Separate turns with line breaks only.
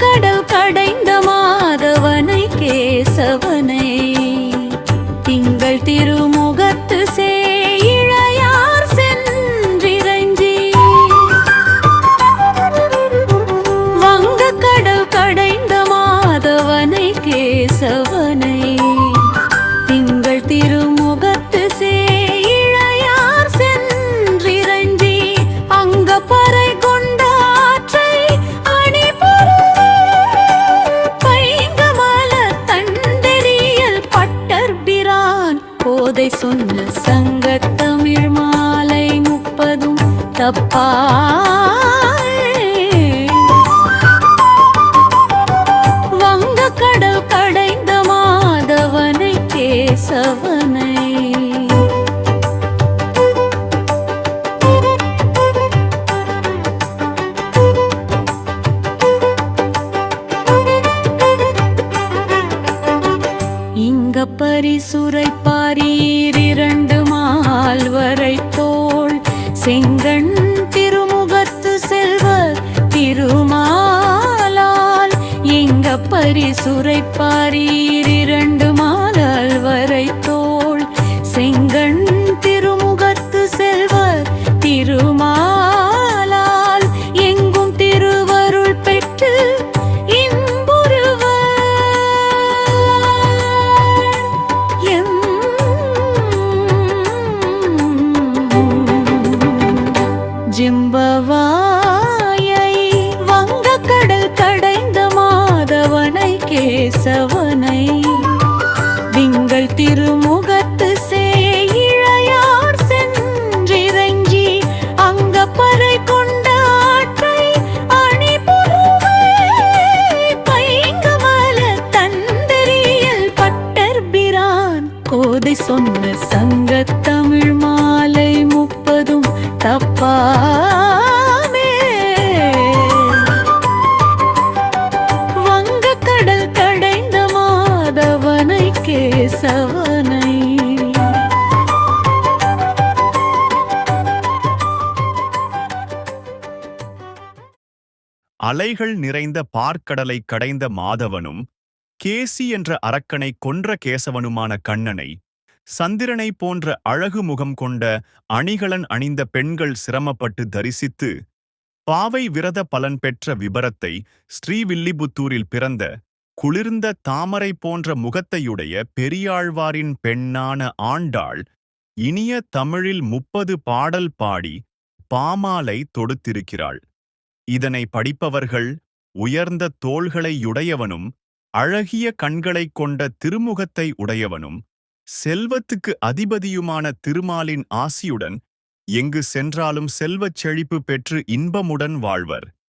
கடல் கடைந்த மாதவனை கேசவனை திங்கள் திருமுகத்து சேயிழையார் சென்றிரஞ்சி வங்க கடல் கடைந்த மாதவனை கேசவனை திங்கள் திருமுகத்து சேயிழையார் சென்றிரஞ்சி அங்கப்பறை கொண்டாற்றை கோதை சொன்ன சங்கத்தமிழ் மாலை 30 தப்பா வங்க கடல் கடைந்த மாதவனை கேசவனை இங்க பரிசுரை பாரீர் 2 மால்வரை தோள் செங்கண் திருமுகத்து செல்வர் திருமாலால் இங்க பரிசுரை பாரீர் 2 மால்வரை தோள் செங்கண் திருமுகத்து செல்வர் திருமாலால் எங்கும் திருவருள் பெற்று ஜிம்பவாயை வங்க கடல் கடைந்த மாதவனை கேசவனை திங்கள் திருமுகத்து சேயிழையார் சென்றிரஞ்சி அங்கப்பறை கொண்டாற்றை அணிபுருவை பைங்கமல தந்தரியல் பட்டர்பிரான் கோதை சொன்ன சங்கத்தமிழ் மாலை 30 தப்பாமே வங்க கடல் கடைந்த மாதவனை கேசவனை
அலைகள் நிறைந்த பார்க்கடலை கடைந்த மாதவனும் கேசி என்ற அரக்கனை கொன்ற கேசவனுமான கண்ணனை சந்திரனை போன்ற அழகு முகம் கொண்ட அணிகலன் அணிந்த பெண்கள் சிரமப்பட்டு தரிசித்து பாவை விரத பலன் பெற்ற விபரத்தை ஸ்ரீவில்லிபுத்தூரில் பிறந்த குளிர்ந்த தாமரை போன்ற முகத்தையுடைய பெரியாழ்வாரின் பெண்ணான ஆண்டாள் இனிய தமிழில் 30 பாடல் பாடி பாமாலை தொடுத்திருக்கிறாள். இதனை படிப்பவர்கள் உயர்ந்த தோள்களையுடையவனும் அழகிய கண்களைக் கொண்ட திருமுகத்தை உடையவனும் செல்வத்துக்கு அதிபதியுமான திருமாலின் ஆசியுடன் எங்கு சென்றாலும் செல்வச் செழிப்பு பெற்று இன்பமுடன் வாழ்வர்.